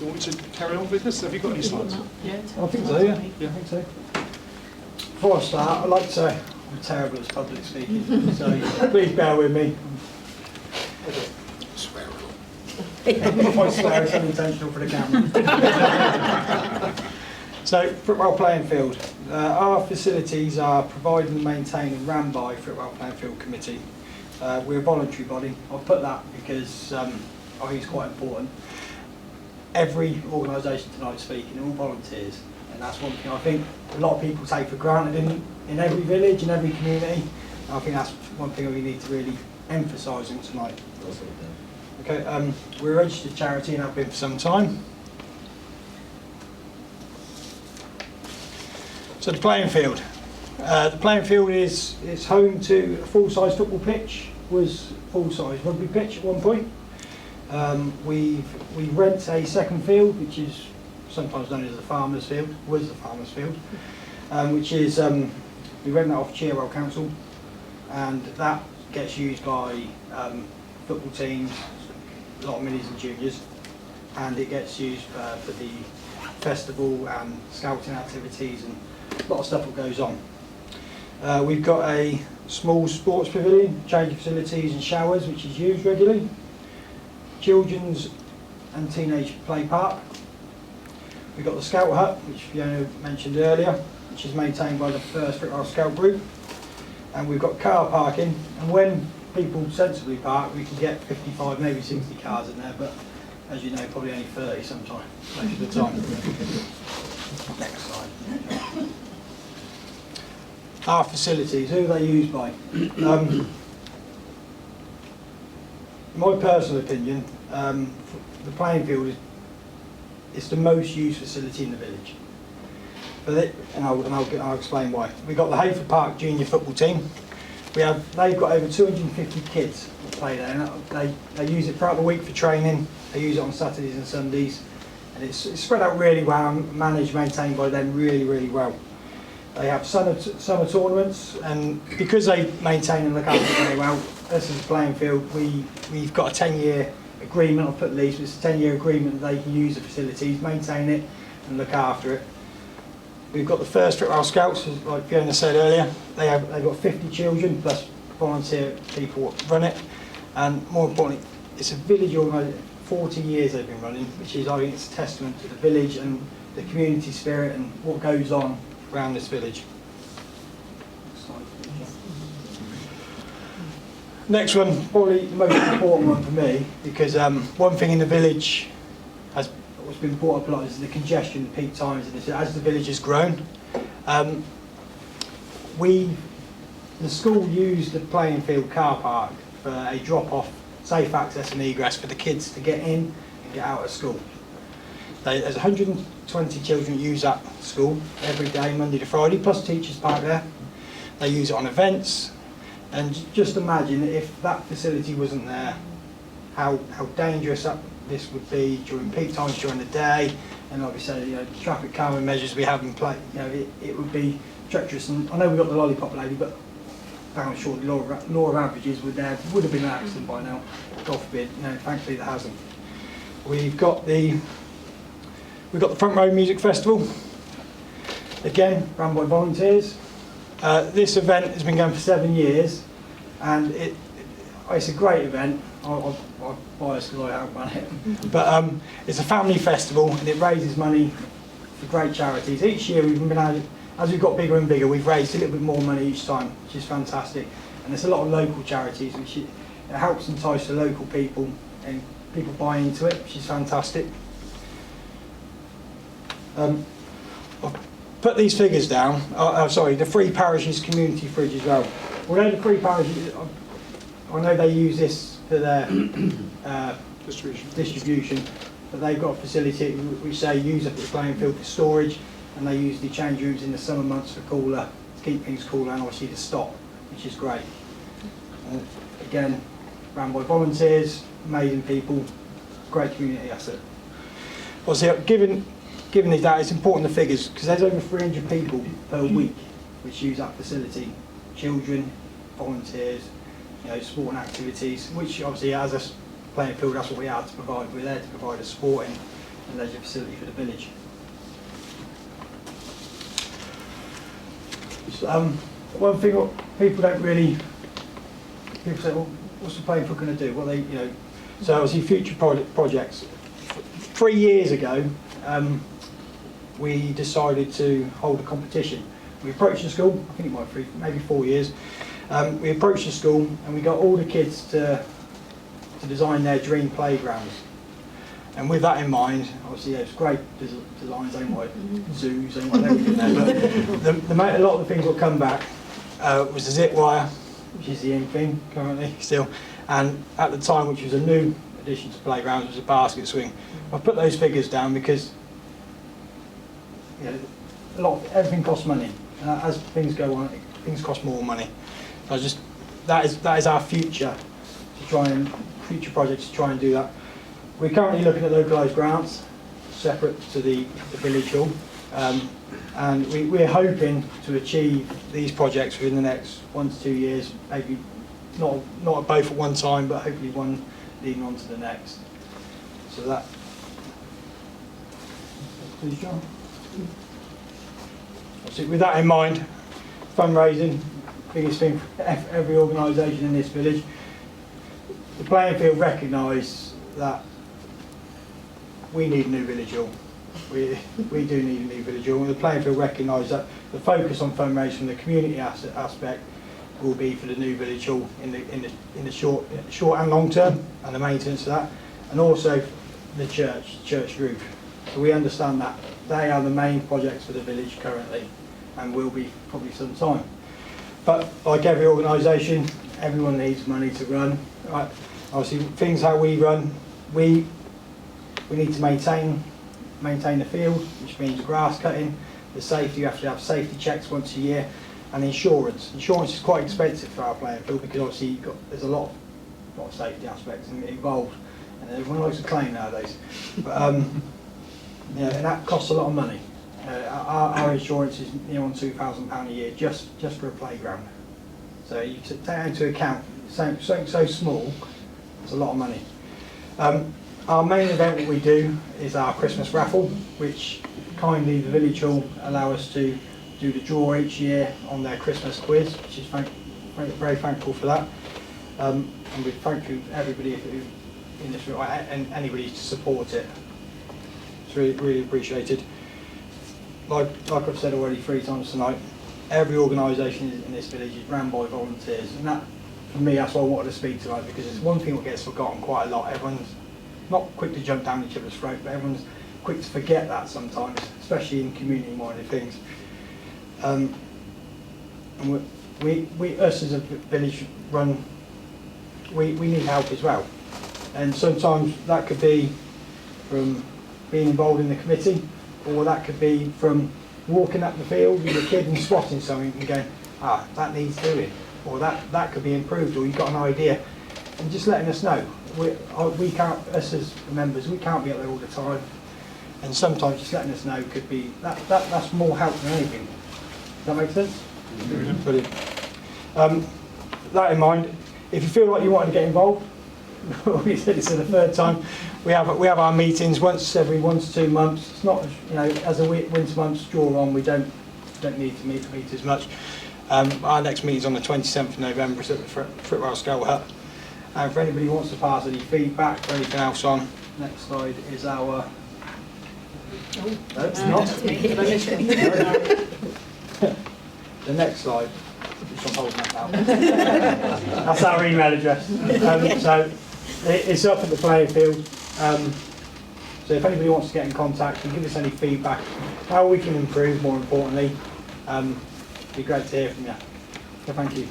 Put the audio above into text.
you want me to carry on with this? Have you got any slides? Yeah, I think so, yeah. Yeah. I think so. Before I start, I'd like to say I'm terrible at public speaking, so please bear with me. Swear a lot. If I swear, it's unintentional for the camera. So, Football Playing Field. Our facilities are provided and maintained and ran by Football Playing Field Committee. We're a voluntary body. I'll put that because I think it's quite important. Every organisation tonight speaking are all volunteers, and that's one thing I think a lot of people take for granted in every village, in every community. And I think that's one thing we need to really emphasise on tonight. Okay, we're a registered charity and have been for some time. So the playing field. The playing field is home to a full-size football pitch, was full-size rugby pitch at one point. We rent a second field, which is sometimes known as the farmer's field, was the farmer's field, which is, we rent that off Cherwell Council, and that gets used by football teams, a lot of minis and juniors, and it gets used for the festival and scouting activities and a lot of stuff that goes on. We've got a small sports pavilion, changing facilities and showers, which is used regularly. Children's and teenage play park. We've got the Scout Hut, which Fiona mentioned earlier, which is maintained by the 1st Football Scout Group. And we've got car parking, and when people sensibly park, we can get 55, maybe 60 cars in there, but as you know, probably only 30 sometimes, most of the time. Next slide. Our facilities, who are they used by? In my personal opinion, the playing field is the most used facility in the village. And I'll explain why. We've got the Hayford Park junior football team. They've got over 250 kids that play there. And they use it throughout the week for training. They use it on Saturdays and Sundays. And it's spread out really well, managed, maintained by them really, really well. They have summer tournaments, and because they maintain and look after it very well, this is a playing field. We've got a 10-year agreement. I'll put lease. It's a 10-year agreement that they can use the facilities, maintain it, and look after it. We've got the 1st Football Scouts, like Fiona said earlier. They've got 50 children plus volunteer people that run it, and more importantly, it's a village organisation. 40 years they've been running, which is, I think, it's a testament to the village and the community spirit and what goes on around this village. Next one, probably the most important one for me, because one thing in the village what's been brought up a lot is the congestion, peak times, and as the village has grown. The school used the playing field car park for a drop-off, safe access and egress for the kids to get in and get out of school. There's 120 children who use that school every day, Monday to Friday, plus teachers park there. They use it on events, and just imagine if that facility wasn't there, how dangerous this would be during peak times during the day, and like we said, the traffic calming measures we have in place, it would be treacherous. And I know we've got the lollipop lady, but found short law of averages would have been an accident by now. God forbid. Thankfully there hasn't. We've got the Front Row Music Festival, again run by volunteers. This event has been going for 7 years, and it's a great event. I'm biased because I haven't run it, but it's a family festival and it raises money for great charities. Each year we've been able, as we've got bigger and bigger, we've raised a little bit more money each time, which is fantastic. And there's a lot of local charities, which it helps entice the local people and people buy into it, which is fantastic. I've put these figures down. Sorry, the 3 parishes community fridge as well. Although the 3 parishes, I know they use this for their distribution, but they've got a facility which they use up at the playing field for storage, and they use the change rooms in the summer months for cooler, to keep things cooler, and obviously to stock, which is great. Again, run by volunteers, amazing people, great community asset. Obviously, given these data, it's important the figures, because there's over 300 people per week which use that facility. Children, volunteers, sport and activities, which obviously as a playing field, that's what we are to provide. We're there to provide a sporting and leisure facility for the village. So, one thing what people don't really, people say, well, what's the playing field going to do? What they, so obviously future projects. 3 years ago, we decided to hold a competition. We approached the school, I think it might be maybe 4 years. We approached the school and we got all the kids to design their dream playgrounds. And with that in mind, obviously it's great designs, ain't what zoos, ain't what everything there, but a lot of the things that come back was the zip wire, which is the in thing currently still, and at the time, which was a new addition to playgrounds, was a basket swing. I put those figures down because everything costs money. As things go on, things cost more money. So that is our future future projects to try and do that. We're currently looking at localised grants separate to the village hall, and we're hoping to achieve these projects within the next 1 to 2 years, maybe not both at one time, but hopefully one leading on to the next. So that. Please, John. So with that in mind, fundraising, biggest thing for every organisation in this village. The playing field recognise that we need a new village hall. We do need a new village hall. The playing field recognise that the focus on fundraising from the community aspect will be for the new village hall in the short and long term, and the maintenance of that, and also the church roof. So we understand that they are the main projects for the village currently, and will be probably some time. But like every organisation, everyone needs money to run. Right? Obviously, things how we run, we need to maintain the field, which means grass cutting, the safety. You have to have safety checks once a year, and insurance. Insurance is quite expensive for our playing field because obviously there's a lot of safety aspects involved, and everyone likes to claim nowadays. But and that costs a lot of money. Our insurance is near on £2,000 a year just for a playground. So you take that into account, something so small, it's a lot of money. Our main event that we do is our Christmas raffle, which kindly the village hall allow us to do the draw each year on their Christmas quiz, which is very thankful for that. And we thank you everybody who in this room and anybody to support it. It's really appreciated. Like I've said already 3 times tonight, every organisation in this village is run by volunteers, and that, for me, that's why I wanted to speak tonight, because it's one thing that gets forgotten quite a lot. Everyone's not quick to jump down each other's throat, but everyone's quick to forget that sometimes, especially in community-minded things. And us as a village run, we need help as well. And sometimes that could be from being involved in the committee, or that could be from walking up the field with a kid and spotting something and going, that needs doing, or that could be improved, or you've got an idea, and just letting us know. We can't, us as members, we can't be up there all the time, and sometimes just letting us know could be, that's more help than anything. Does that make sense? Mm-hmm. Brilliant. That in mind, if you feel like you wanted to get involved, we said this for the 3rd time, we have our meetings once every 1 to 2 months. It's not, as the winter months draw on, we don't need to meet as much. Our next meeting is on the 27th of November, it's at the Fritwell Scout Hut. And for anybody who wants to pass any feedback or anything else on, next slide is our... No, it's not. The next slide, which I'm holding up now. That's our email address. So it's up at the playing field. So if anybody wants to get in contact and give us any feedback, how we can improve, more importantly, it'd be great to hear from you. So thank you.